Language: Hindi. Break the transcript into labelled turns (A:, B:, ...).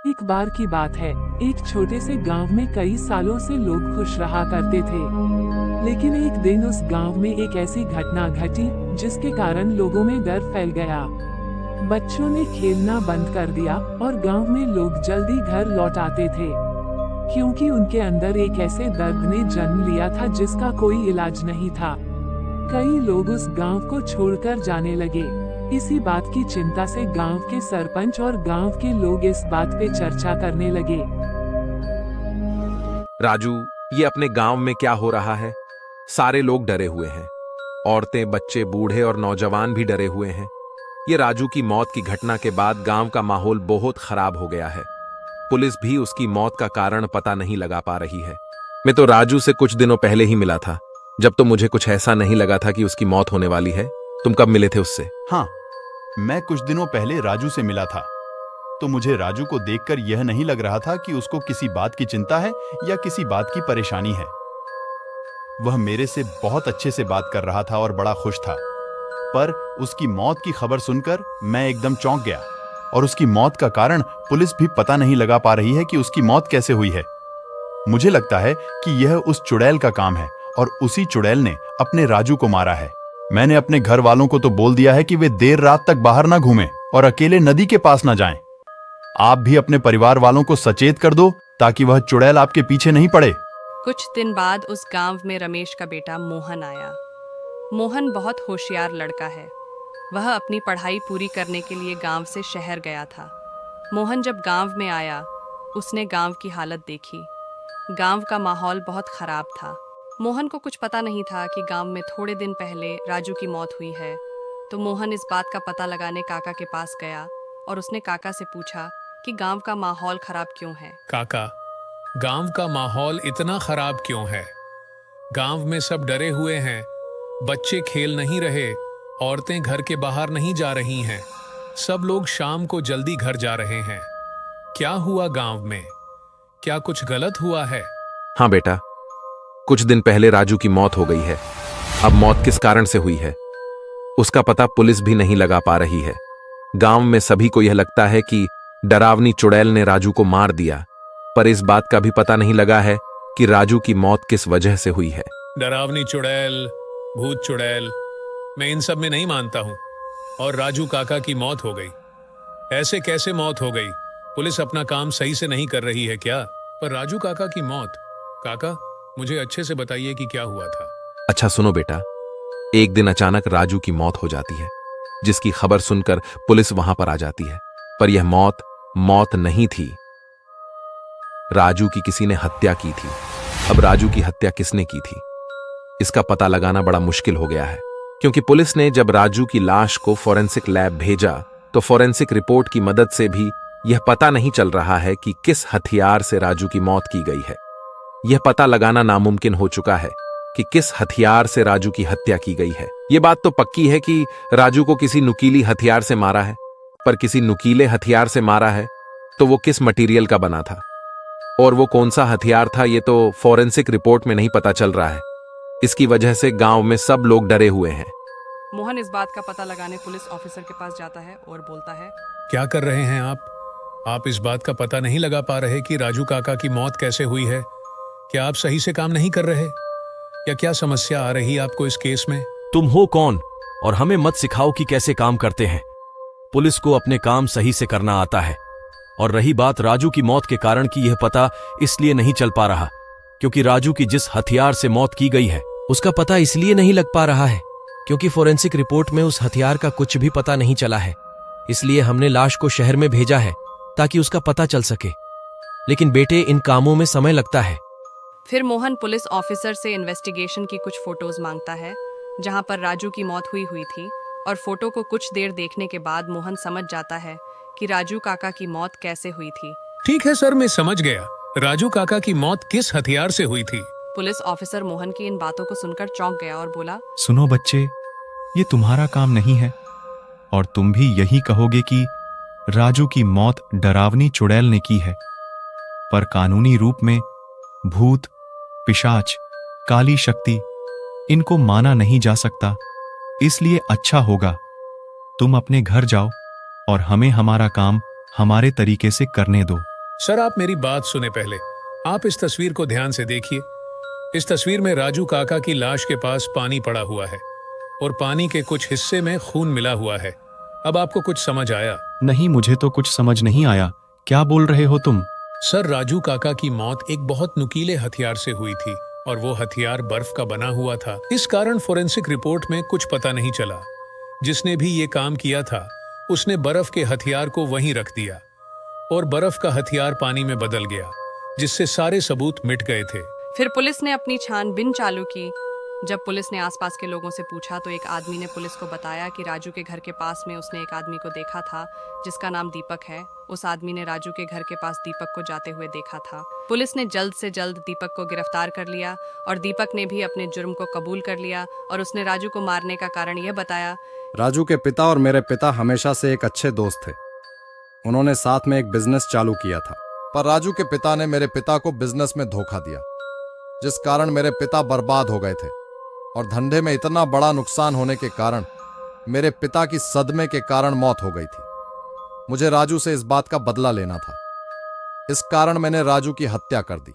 A: एक बार की बात है, एक छोटे से गांव में कई सालों से लोग खुश रहा करते थे। लेकिन एक दिन उस गांव में एक ऐसी घटना घटी जिसके कारण लोगों में डर फैल गया। बच्चों ने खेलना बंद कर दिया और गांव में लोग जल्दी घर लौट आते थे, क्योंकि उनके अंदर एक ऐसे दर्द ने जन्म लिया था जिसका कोई इलाज नहीं था। कई लोग उस गांव को छोड़कर जाने लगे। इसी बात की चिंता से गांव के सरपंच और गांव के लोग इस बात पे चर्चा करने लगे।
B: राजू, ये अपने गांव में क्या हो रहा है? सारे लोग डरे हुए हैं। औरतें, बच्चे, बूढ़े और नौजवान भी डरे हुए हैं। ये राजू की मौत की घटना के बाद गांव का माहौल बहुत खराब हो गया है। पुलिस भी उसकी मौत का कारण पता नहीं लगा पा रही है। मैं तो राजू से कुछ दिनों पहले ही मिला था, जब तो मुझे कुछ ऐसा नहीं लगा था कि उसकी मौत होने वाली है। तुम कब मिले थे उससे?
C: हाँ, मैं कुछ दिनों पहले राजू से मिला था, तो मुझे राजू को देखकर यह नहीं लग रहा था कि उसको किसी बात की चिंता है या किसी बात की परेशानी है। वह मेरे से बहुत अच्छे से बात कर रहा था और बड़ा खुश था। पर उसकी मौत की खबर सुनकर मैं एकदम चौंक गया, और उसकी मौत का कारण पुलिस भी पता नहीं लगा पा रही है कि उसकी मौत कैसे हुई है। मुझे लगता है कि यह उस चुड़ैल का काम है और उसी चुड़ैल ने अपने राजू को मारा है। मैंने अपने घर वालों को तो बोल दिया है कि वे देर रात तक बाहर ना घूमें और अकेले नदी के पास ना जाएं। आप भी अपने परिवार वालों को सचेत कर दो ताकि वह चुड़ैल आपके पीछे नहीं पड़े।
D: कुछ दिन बाद उस गांव में रमेश का बेटा मोहन आया। मोहन बहुत होशियार लड़का है। वह अपनी पढ़ाई पूरी करने के लिए गांव से शहर गया था। मोहन जब गांव में आया, उसने गांव की हालत देखी। गांव का माहौल बहुत खराब था। मोहन को कुछ पता नहीं था कि गांव में थोड़े दिन पहले राजू की मौत हुई है। तो मोहन इस बात का पता लगाने काका के पास गया और उसने काका से पूछा कि गांव का माहौल खराब क्यों है।
E: काका, गांव का माहौल इतना खराब क्यों है? गांव में सब डरे हुए हैं। बच्चे खेल नहीं रहे, औरतें घर के बाहर नहीं जा रही हैं। सब लोग शाम को जल्दी घर जा रहे हैं। क्या हुआ गांव में? क्या कुछ गलत हुआ है?
B: हाँ बेटा, कुछ दिन पहले राजू की मौत हो गई है। अब मौत किस कारण से हुई है उसका पता पुलिस भी नहीं लगा पा रही है। गांव में सभी को यह लगता है कि डरावनी चुड़ैल ने राजू को मार दिया, पर इस बात का भी पता नहीं लगा है कि राजू की मौत किस वजह से हुई है।
E: डरावनी चुड़ैल, भूत चुड़ैल, मैं इन सब में नहीं मानता हूं। और राजू काका की मौत हो गई, ऐसे कैसे मौत हो गई? पुलिस अपना काम सही से नहीं कर रही है क्या? पर राजू काका की मौत, काका मुझे अच्छे से बताइए कि क्या हुआ था।
B: अच्छा सुनो बेटा, एक दिन अचानक राजू की मौत हो जाती है, जिसकी खबर सुनकर पुलिस वहां पर आ जाती है। पर यह मौत नहीं थी। राजू की किसी ने हत्या की थी। अब राजू की हत्या किसने की थी, इसका पता लगाना बड़ा मुश्किल हो गया है, क्योंकि पुलिस ने जब राजू की लाश को फॉरेंसिक लैब भेजा तो फॉरेंसिक रिपोर्ट की मदद से भी यह पता नहीं चल रहा है कि किस हथियार से राजू की मौत की गई है। यह पता लगाना नामुमकिन हो चुका है कि किस हथियार से राजू की हत्या की गई है। यह बात तो पक्की है कि राजू को किसी नुकीली हथियार से मारा है, पर किसी नुकीले हथियार से मारा है तो वो किस मटेरियल का बना था और वो कौन सा हथियार था, ये तो फॉरेंसिक रिपोर्ट में नहीं पता चल रहा है। इसकी वजह से गांव में सब लोग डरे हुए हैं।
D: मोहन इस बात का पता लगाने पुलिस ऑफिसर के पास जाता है और बोलता है,
E: क्या कर रहे हैं आप इस बात का पता नहीं लगा पा रहे कि राजू काका की मौत कैसे हुई है? क्या आप सही से काम नहीं कर रहे, या क्या समस्या आ रही आपको इस केस में?
F: तुम हो कौन और हमें मत सिखाओ कि कैसे काम करते हैं। पुलिस को अपने काम सही से करना आता है। और रही बात राजू की मौत के कारण की, यह पता इसलिए नहीं चल पा रहा क्योंकि राजू की जिस हथियार से मौत की गई है उसका पता इसलिए नहीं लग पा रहा है क्योंकि फोरेंसिक रिपोर्ट में उस हथियार का कुछ भी पता नहीं चला है। इसलिए हमने लाश को शहर में भेजा है ताकि उसका पता चल सके। लेकिन बेटे, इन कामों में समय लगता है।
D: फिर मोहन पुलिस ऑफिसर से इन्वेस्टिगेशन की कुछ फोटोज मांगता है जहां पर राजू की मौत हुई थी, और फोटो को कुछ देर देखने के बाद मोहन समझ जाता है कि राजू काका की मौत कैसे हुई थी।
E: ठीक है सर, मैं समझ गया। राजू काका की मौत किस हथियार से हुई थी?
D: पुलिस ऑफिसर मोहन की इन बातों को सुनकर चौंक गया और बोला,
C: सुनो बच्चे, ये तुम्हारा काम नहीं है और तुम भी यही कहोगे कि राजू की मौत डरावनी चुड़ैल ने की है, पर कानूनी रूप में भूत, पिशाच, काली शक्ति, इनको माना नहीं जा सकता। इसलिए अच्छा होगा तुम अपने घर जाओ और हमें हमारा काम हमारे तरीके से करने दो।
E: सर आप मेरी बात सुने पहले। आप इस तस्वीर को ध्यान से देखिए। इस तस्वीर में राजू काका की लाश के पास पानी पड़ा हुआ है और पानी के कुछ हिस्से में खून मिला हुआ है। अब आपको कुछ समझ आया?
G: नहीं, मुझे तो कुछ समझ नहीं आया। क्या बोल रहे हो तुम?
E: सर राजू काका की मौत एक बहुत नुकीले हथियार से हुई थी और वो हथियार बर्फ का बना हुआ था। इस कारण फोरेंसिक रिपोर्ट में कुछ पता नहीं चला। जिसने भी ये काम किया था उसने बर्फ के हथियार को वहीं रख दिया और बर्फ का हथियार पानी में बदल गया, जिससे सारे सबूत मिट गए थे।
D: फिर पुलिस ने अपनी छानबीन चालू की। जब पुलिस ने आसपास के लोगों से पूछा तो एक आदमी ने पुलिस को बताया कि राजू के घर के पास में उसने एक आदमी को देखा था जिसका नाम दीपक है। उस आदमी ने राजू के घर के पास दीपक को जाते हुए देखा था। पुलिस ने जल्द से जल्द दीपक को गिरफ्तार कर लिया और दीपक ने भी अपने जुर्म को कबूल कर लिया और उसने राजू को मारने का कारण यह बताया।
H: राजू के पिता और मेरे पिता हमेशा से एक अच्छे दोस्त थे। उन्होंने साथ में एक बिजनेस चालू किया था, पर राजू के पिता ने मेरे पिता को बिजनेस में धोखा दिया, जिस कारण मेरे पिता बर्बाद हो गए थे और धंधे में इतना बड़ा नुकसान होने के कारण मेरे पिता की सदमे के कारण मौत हो गई थी। मुझे राजू से इस बात का बदला लेना था, इस कारण मैंने राजू की हत्या कर दी।